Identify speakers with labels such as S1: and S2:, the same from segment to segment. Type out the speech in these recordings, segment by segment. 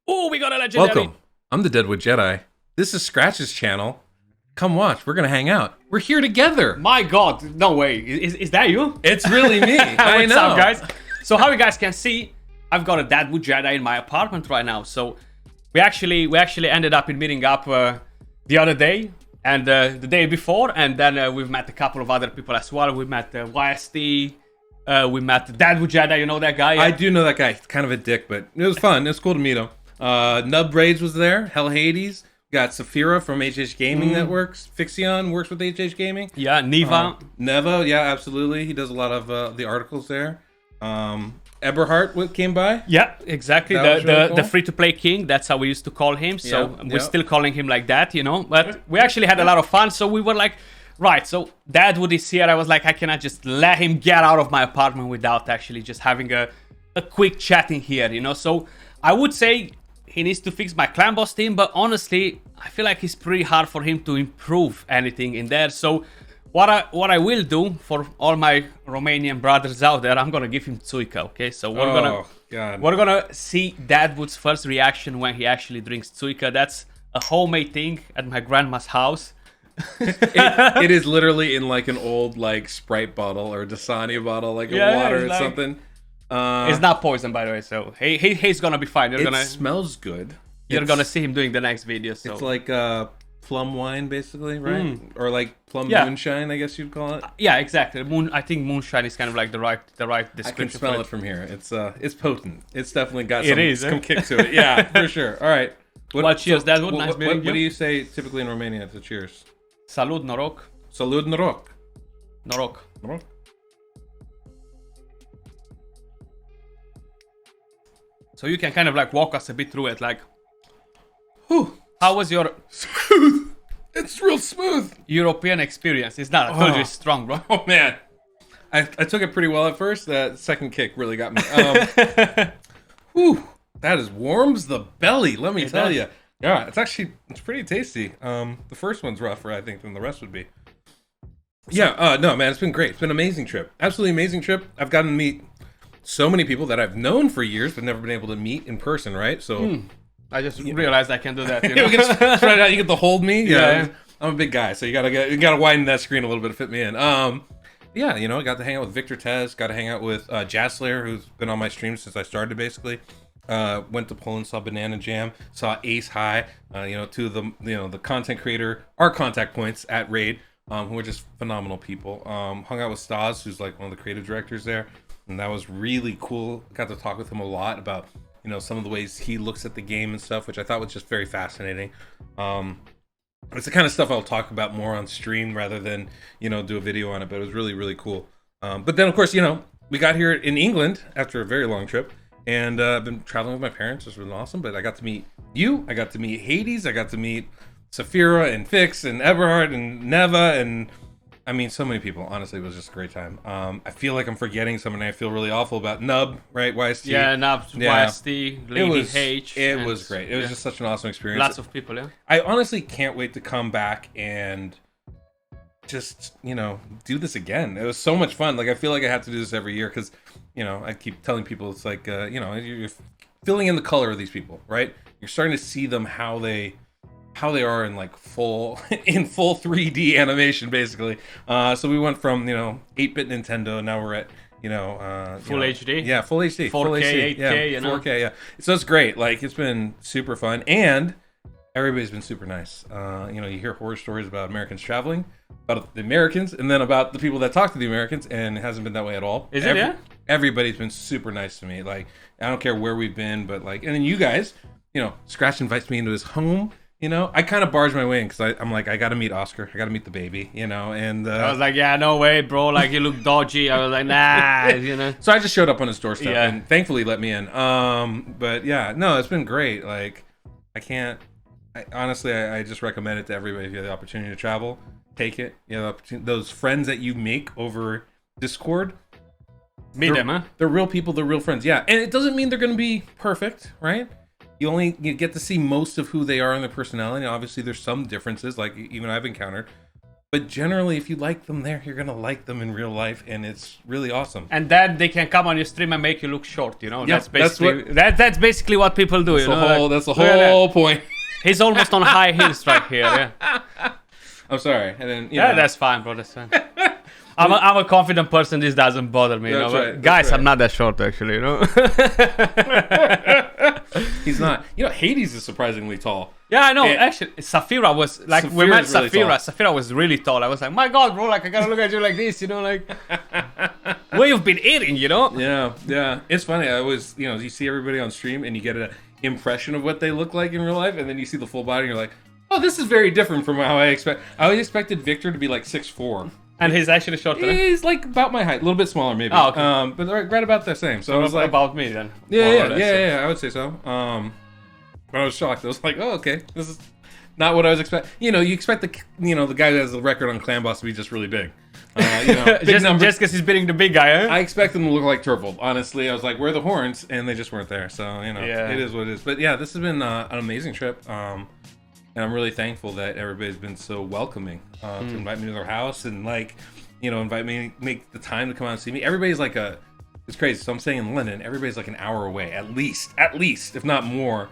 S1: Oh, we got a legendary.
S2: Welcome. I'm the Deadwood Jedi. This is Skratch's channel. Come watch. We're gonna hang out. We're here together.
S1: My God, no way. Is that you?
S2: It's really me. I
S1: What's
S2: know,
S1: up, guys? So how you guys can see, I've got a Deadwood Jedi in my apartment right now. So we actually ended up in meeting up the other day and the day before, and then we've met a couple of other people as well. We met YST. We met the Deadwood Jedi. You know that guy?
S2: I do know that guy. Kind of a dick, but it was fun. It was cool to meet him. Nub Raids was there. Hell Hades. Got Saphira from HH Gaming that works. Fixion works with HH Gaming.
S1: Yeah, Neva.
S2: Neva, yeah, absolutely. He does a lot of the articles there. Eberhardt came by.
S1: Yeah, exactly.
S2: That was really
S1: The
S2: cool.
S1: free-to-play king. That's how we used to call him. So
S2: Yeah,
S1: we're
S2: yeah.
S1: still calling him like that, you know. But we actually had a lot of fun. So we were like, right. So Deadwood is here. I was like, I cannot just let him get out of my apartment without actually just having a quick chat in here, you know. So I would say he needs to fix my clan boss team, but honestly, I feel like it's pretty hard for him to improve anything in there. So what I will do for all my Romanian brothers out there, I'm gonna give him Tsuika, okay? So we're gonna see Deadwood's first reaction when he actually drinks Tsuika. That's a homemade thing at my grandma's house.
S2: It is literally in like an old like Sprite bottle or Dasani bottle, like
S1: Yeah,
S2: a water
S1: it's
S2: or
S1: like-
S2: something.
S1: It's not poison, by the way, so he's gonna be fine.
S2: It smells good.
S1: You're gonna see him doing the next video. So
S2: It's like plum wine, basically, right? Or like plum
S1: Yeah.
S2: moonshine, I guess you'd call it.
S1: yeah, exactly. I think moonshine is kind of like the right
S2: I can
S1: description.
S2: smell
S1: for
S2: it from here. It's potent. It's definitely got
S1: It
S2: some,
S1: is, eh?
S2: some kick to it. Yeah, for sure. All right.
S1: Well, cheers, Deadwood. Nice meeting
S2: what
S1: you.
S2: do you say typically in Romania to cheers?
S1: Salud, noroc,
S2: Salud noroc.
S1: noroc.
S2: Noroc.
S1: So you can kind of like walk us a bit through it. Like,
S2: Whew.
S1: how was your
S2: Smooth. It's real smooth.
S1: European experience? It's not. I told you it's strong, bro.
S2: Oh man, I took it pretty well at first. That second kick really got me. Whew, that is warms the belly. Let me tell
S1: does.
S2: you. Yeah, it's pretty tasty. The first one's rougher, I think, than the rest would be. Yeah. No, man, it's been great. It's been an amazing trip. Absolutely amazing trip. I've gotten to meet so many people that I've known for years but never been able to meet in person. Right. So.
S1: I just realized I can do that. You
S2: You
S1: know?
S2: get spread out. You get to hold me.
S1: Yeah.
S2: I'm a big guy, so you gotta widen that screen a little bit to fit me in. Yeah, I got to hang out with Victor Tez. Got to hang out with Jazz Slayer, who's been on my stream since I started, basically. Went to Poland, saw Banana Jam, saw Ace High. Two of the content creator, our contact points at Raid, who are just phenomenal people. Hung out with Stas, who's like one of the creative directors there, and that was really cool. Got to talk with him a lot about some of the ways he looks at the game and stuff, which I thought was just very fascinating. It's the kind of stuff I'll talk about more on stream rather than, do a video on it, but it was really, really cool. But then, of course, we got here in England after a very long trip, and I've been traveling with my parents, which was awesome, but I got to meet you, I got to meet Hades, I got to meet Saphira and Fix and Eberhard and Neva, and I mean, so many people. Honestly, it was just a great time. I feel like I'm forgetting someone. I feel really awful about Nub, right? YST.
S1: Yeah, Nabs,
S2: Yeah.
S1: YST, Lady H.
S2: It
S1: and-
S2: was great. It was
S1: yeah.
S2: just such an awesome experience.
S1: Lots of people, yeah.
S2: I honestly can't wait to come back and just, do this again. It was so much fun. Like, I feel like I have to do this every year because, I keep telling people it's like, you're filling in the color of these people, right? You're starting to see them how they are in like full 3D animation, basically. So we went from 8-bit Nintendo, now we're at
S1: Full HD?
S2: Yeah, full HD,
S1: 4K,
S2: full HD,
S1: 8K,
S2: yeah, 4K, yeah. So it's great. Like, it's been super fun, and everybody's been super nice. You hear horror stories about Americans traveling, about the Americans, and then about the people that talk to the Americans, and it hasn't been that way at all.
S1: Is it, yeah?
S2: Everybody's been super nice to me. Like, I don't care where we've been, but like, and then you guys, Skratch invites me into his home. I kind of barged my way in because I'm like, I got to meet Oscar. I got to meet the baby, and
S1: I was like, yeah, no way, bro. Like, you look dodgy. I was like, nah,
S2: So I just showed up on his doorstep
S1: Yeah.
S2: and thankfully let me in. But yeah, no, it's been great. Like, honestly, I just recommend it to everybody. If you have the opportunity to travel, take it. Those friends that you make over Discord,
S1: Meet them, huh?
S2: they're real people. They're real friends. Yeah, and it doesn't mean they're going to be perfect, right? You get to see most of who they are and their personality. Obviously, there's some differences, like even I've encountered. But generally, if you like them there, you're gonna like them in real life, and it's really awesome.
S1: And then they can come on your stream and make you look short, you know.
S2: Yeah,
S1: That's basically that's basically what people do.
S2: That's the whole point.
S1: He's almost on high heels right here. Yeah.
S2: I'm sorry, and then
S1: That's fine, bro. That's fine. I'm a confident person. This doesn't bother me,
S2: That's right,
S1: guys,
S2: right.
S1: I'm not that short, actually, you know.
S2: He's not. Hades is surprisingly tall.
S1: Yeah, I know. Actually, Safira was like we met
S2: Safira's really
S1: Safira.
S2: tall.
S1: Safira was really tall. I was like, my God, bro! Like I gotta look at you like this, you know, like where you've been eating, you know?
S2: Yeah. It's funny. I always, you see everybody on stream and you get an impression of what they look like in real life, and then you see the full body and you're like, oh, this is very different from how I expect. I always expected Victor to be like 6'4".
S1: And he's actually shorter.
S2: He's like about my height, a little bit smaller maybe.
S1: Oh, okay.
S2: But right about the same. So I was like,
S1: about me then.
S2: yeah, I would say so. But I was shocked. I was like, oh, okay, this is not what I was expecting. You expect the guy that has the record on Clan Boss to be just really big. Big
S1: just because he's beating the big guy, huh?
S2: I expect them to look like Turtle. Honestly, I was like, where are the horns? And they just weren't there. So it is what it is. But yeah, this has been an amazing trip. And I'm really thankful that everybody's been so welcoming to invite me to their house and invite me, make the time to come out and see me. Everybody's like it's crazy. So I'm staying in London. Everybody's like an hour away, at least, if not more.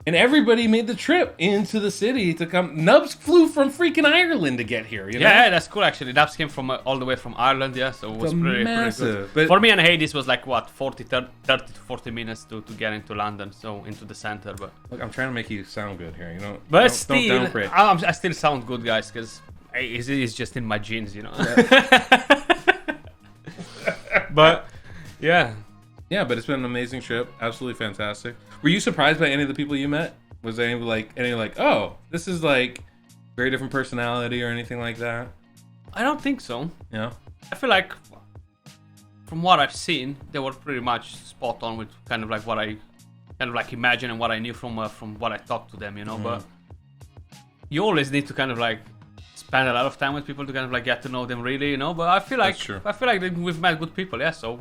S2: And everybody made the trip into the city to come. Nubs flew from freaking Ireland to get here.
S1: Yeah, that's cool actually. Nubs came from all the way from Ireland, yeah. So it was pretty good. But for me and Hades was like what 30 to 40 minutes to get into London, so into the center. But
S2: look, I'm trying to make you sound good here,
S1: But
S2: don't
S1: still,
S2: downgrade.
S1: I still sound good, guys, because it's just in my genes, But yeah.
S2: Yeah, but it's been an amazing trip. Absolutely fantastic. Were you surprised by any of the people you met? Was there any like, oh, this is like very different personality or anything like that?
S1: I don't think so.
S2: Yeah.
S1: I feel like from what I've seen, they were pretty much spot on with kind of like what I kind of like imagine and what I knew from what I talked to them, But you always need to kind of like spend a lot of time with people to kind of like get to know them really, But I feel like we've met good people, yeah. So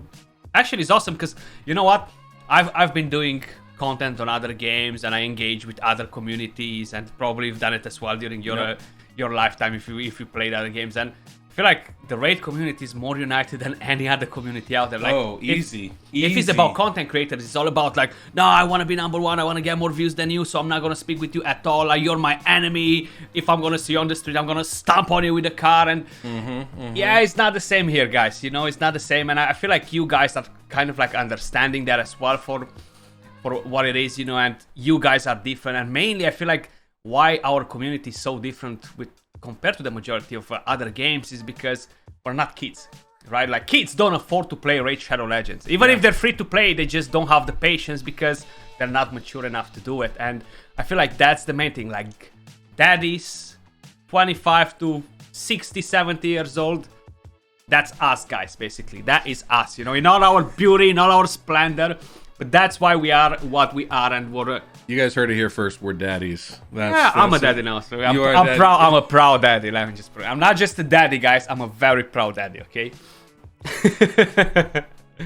S1: actually, it's awesome because you know what? I've been doing content on other games and I engage with other communities, and probably you've done it as well during your lifetime if you played other games. And I feel like the Raid community is more united than any other community out there. Like,
S2: easy.
S1: If it's about content creators, it's all about like, no, I want to be number one. I want to get more views than you, so I'm not gonna speak with you at all. Like, you're my enemy. If I'm gonna see you on the street, I'm gonna stomp on you with a car. And yeah, it's not the same here, guys. It's not the same. And I feel like you guys are kind of like understanding that as well for what it is, and you guys are different. And mainly, I feel like why our community is so different compared to the majority of other games is because we're not kids, right? Like, kids don't afford to play Raid Shadow Legends. Even if they're free to play, they just don't have the patience because they're not mature enough to do it. And I feel like that's the main thing. Like, daddies, 25 to 60, 70 years old, that's us, guys, basically. That is us, in all our beauty, in all our splendor. But that's why we are what we are, and we're...
S2: You guys heard it here first. We're daddies.
S1: I'm a daddy now. So I'm
S2: daddy.
S1: proud. I'm a proud daddy. Let me just. I'm not just a daddy, guys. I'm a very proud daddy. Okay.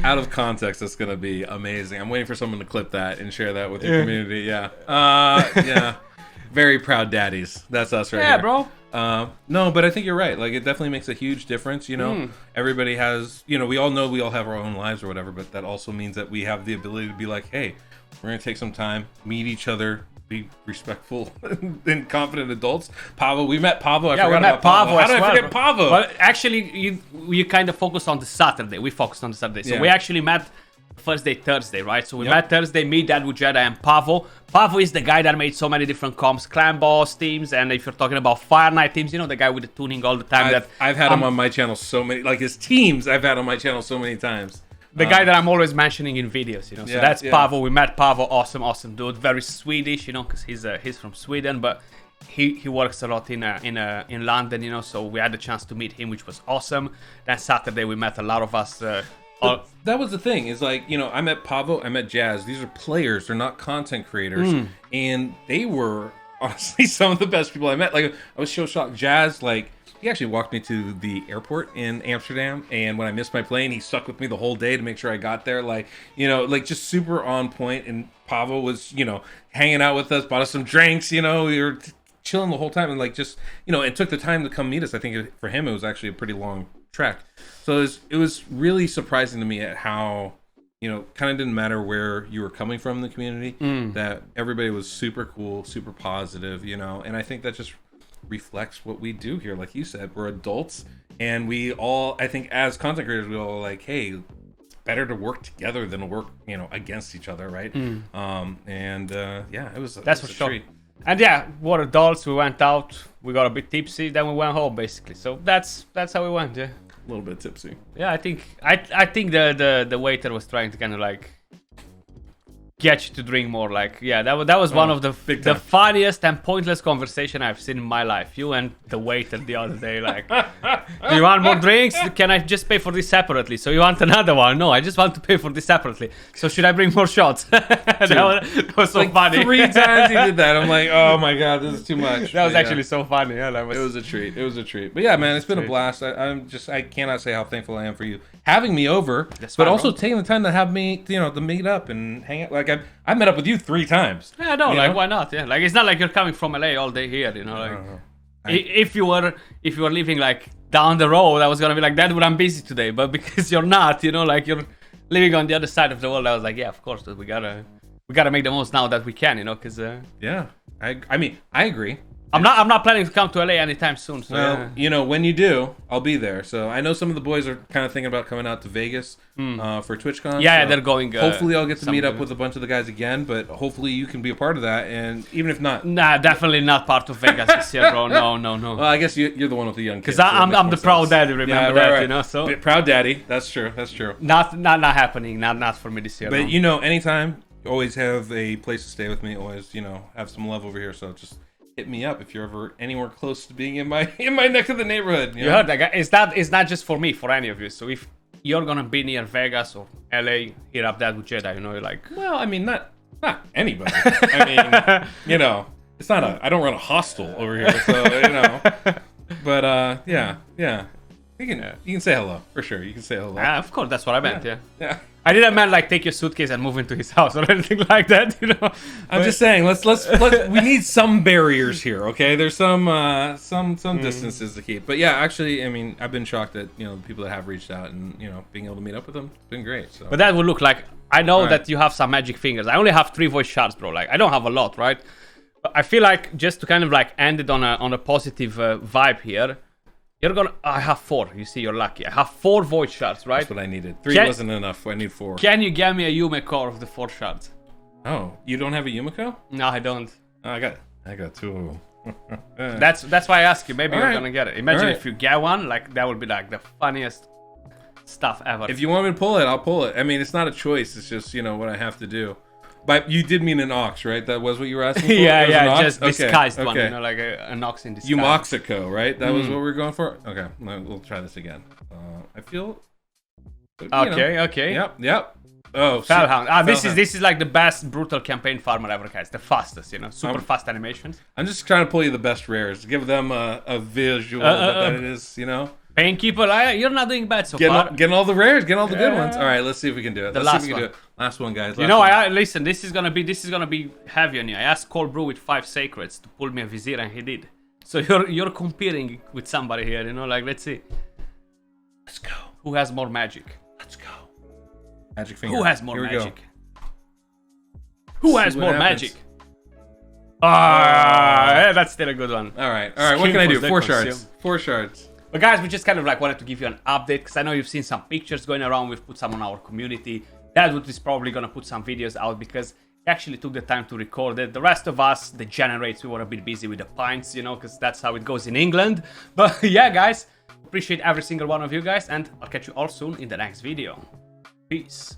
S2: Out of context, that's gonna be amazing. I'm waiting for someone to clip that and share that with your community. Yeah. Yeah. Very proud daddies. That's us right here.
S1: Yeah, bro.
S2: No, but I think you're right. Like, it definitely makes a huge difference. Everybody has. We all know we all have our own lives or whatever, but that also means that we have the ability to be like, hey, we're gonna take some time, meet each other, be respectful and confident adults. Pavo, we met Pavo. I forgot about Pavo. How did I forget Pavo?
S1: Well, actually, you kind of focused on the Saturday. We focused on the Saturday. So we actually met first day Thursday, right? So we met Thursday, me, Dad, Jedi, and Pavo. Pavo is the guy that made so many different comps, Clan Boss teams, and if you're talking about Fire Night teams, the guy with the tuning all the time.
S2: I've had him on my channel so many, like his teams I've had on my channel so many times.
S1: The guy that I'm always mentioning in videos, So that's Pavo. We met Pavo. Awesome dude. Very Swedish, because he's from Sweden, but he works a lot in London, So we had the chance to meet him, which was awesome. Then Saturday we met a lot of us.
S2: That was the thing. Is like, I met Pavo. I met Jazz. These are players. They're not content creators, and they were honestly some of the best people I met. Like, I was so shocked. Jazz, like, he actually walked me to the airport in Amsterdam, and when I missed my plane, he stuck with me the whole day to make sure I got there. Like, like just super on point. And Pavo was, hanging out with us, bought us some drinks. We were chilling the whole time, and like just it took the time to come meet us. I think for him it was actually a pretty long trek, so it was really surprising to me at how kind of didn't matter where you were coming from in the community, that everybody was super cool, super positive, and I think that just reflects what we do here. Like you said, we're adults, and we all, I think as content creators, we all like, hey, it's better to work together than to work against each other, right? Yeah, that's
S1: for
S2: a
S1: sure
S2: treat.
S1: And yeah, we're adults, we went out, we got a bit tipsy, then we went home basically. So that's how we went. Yeah,
S2: A little bit tipsy.
S1: yeah, I think the waiter was trying to kind of like get you to drink more. Like, yeah, that was one of the funniest and pointless conversation I've seen in my life. You and the waiter the other day, like, do you want more drinks? Can I just pay for this separately? So you want another one? No, I just want to pay for this separately. So should I bring more shots? that was so
S2: like
S1: funny.
S2: 3 times he did that. I'm like, oh my god, this is too much.
S1: That was
S2: But
S1: actually so funny. Yeah, that was.
S2: It was a treat. It was a treat. But yeah, man, it's been a blast. I cannot say how thankful I am for you having me over,
S1: That's
S2: but
S1: fine,
S2: also
S1: bro.
S2: taking the time to have me, to meet up and hang out. Like I met up with you 3 times.
S1: Yeah, no,
S2: You
S1: like
S2: know?
S1: why not? Yeah, like it's not like you're coming from LA all day here, Like if you were living like down the road, I was gonna be like, Dad, I'm busy today. But because you're not, like you're living on the other side of the world, I was like, yeah, of course, we gotta make the most now that we can, because
S2: Yeah, I mean, I agree.
S1: I'm not planning to come to LA anytime soon. So
S2: Well,
S1: yeah.
S2: when you do, I'll be there. So I know some of the boys are kind of thinking about coming out to Vegas for TwitchCon.
S1: Yeah,
S2: so
S1: they're going.
S2: Hopefully, I'll get to
S1: some
S2: meet
S1: of
S2: up with a bunch of the guys again. But hopefully, you can be a part of that. And even if not,
S1: Nah, definitely not part of Vegas this year, bro. No.
S2: well, I guess you're the one with the young kids.
S1: Because
S2: so it makes
S1: I'm
S2: more
S1: the proud
S2: sense.
S1: daddy. Remember that, So
S2: Proud daddy. That's true. That's true.
S1: not happening. Not for me this year.
S2: But
S1: no.
S2: anytime, you always have a place to stay with me. Always, have some love over here. So just hit me up if you're ever anywhere close to being in my neck of the neighborhood.
S1: You heard that, guy? It's not just for me, for any of you. So if you're gonna be near Vegas or LA, hit up that with Jedi. You're like,
S2: Well, I mean, not anybody. I mean, it's not I don't run a hostel over here, so But yeah. You can say hello for sure. You can say hello.
S1: of course, that's what I meant. Yeah.
S2: Yeah.
S1: I didn't mean like take your suitcase and move into his house or anything like that.
S2: I'm just saying, let's we need some barriers here, okay? There's some distances to keep. But yeah, actually, I mean, I've been shocked at the people that have reached out and being able to meet up with them. It's been great. So
S1: But that would look like I know
S2: Right.
S1: that you have some magic fingers. I only have 3 voice shards, bro. Like I don't have a lot, right? But I feel like just to kind of like end it on a positive vibe here. I have 4. You see, you're lucky. I have 4 void shards, right?
S2: that's what I needed. 3
S1: Can-
S2: wasn't enough. I need 4.
S1: Can you get me a Yume core of the 4 shards?
S2: Oh, you don't have a Yumiko?
S1: No, I don't.
S2: Oh, I got 2 of them.
S1: That's why I ask you. Maybe you're
S2: Alright.
S1: gonna get it. Imagine
S2: Alright.
S1: if you get one, like that would be like the funniest stuff ever.
S2: If you want me to pull it, I'll pull it. I mean, it's not a choice. It's just what I have to do. But you did mean an ox, right? That was what you were asking for? It was an
S1: yeah,
S2: ox?
S1: just disguised one,
S2: okay.
S1: like an ox in disguise.
S2: Umoxico, right? That was what we were going for? Okay, we'll try this again. I feel...
S1: Okay.
S2: Yep. Oh,
S1: Fellhound. This
S2: Fellhound.
S1: is like the best brutal campaign farmer ever has. The fastest, super fast animations.
S2: I'm just trying to pull you the best rares. Give them a visual that it is,
S1: Painkeeper, you're not doing bad so far.
S2: Getting all the rares, getting all the good
S1: Yeah.
S2: ones. All right, let's see if we can do it.
S1: The
S2: Let's see
S1: last
S2: if we can
S1: one.
S2: do it. Last one, guys.
S1: Listen. This is gonna be heavy on you. I asked Cold Brew with 5 sacreds to pull me a vizier, and he did. So you're competing with somebody here. Like let's see
S2: Let's go.
S1: who has more magic.
S2: Let's go. Magic finger.
S1: Who has more
S2: Here we go.
S1: magic? Who has
S2: See what
S1: more
S2: happens.
S1: magic? Yeah, that's still a good one.
S2: All right. What can I do? 4 shards. 4 shards.
S1: But guys, we just kind of like wanted to give you an update because I know you've seen some pictures going around. We've put some on our community. That is probably gonna put some videos out because he actually took the time to record it. The rest of us, the generates, we were a bit busy with the pints, because that's how it goes in England. But yeah, guys, appreciate every single one of you guys, and I'll catch you all soon in the next video. Peace.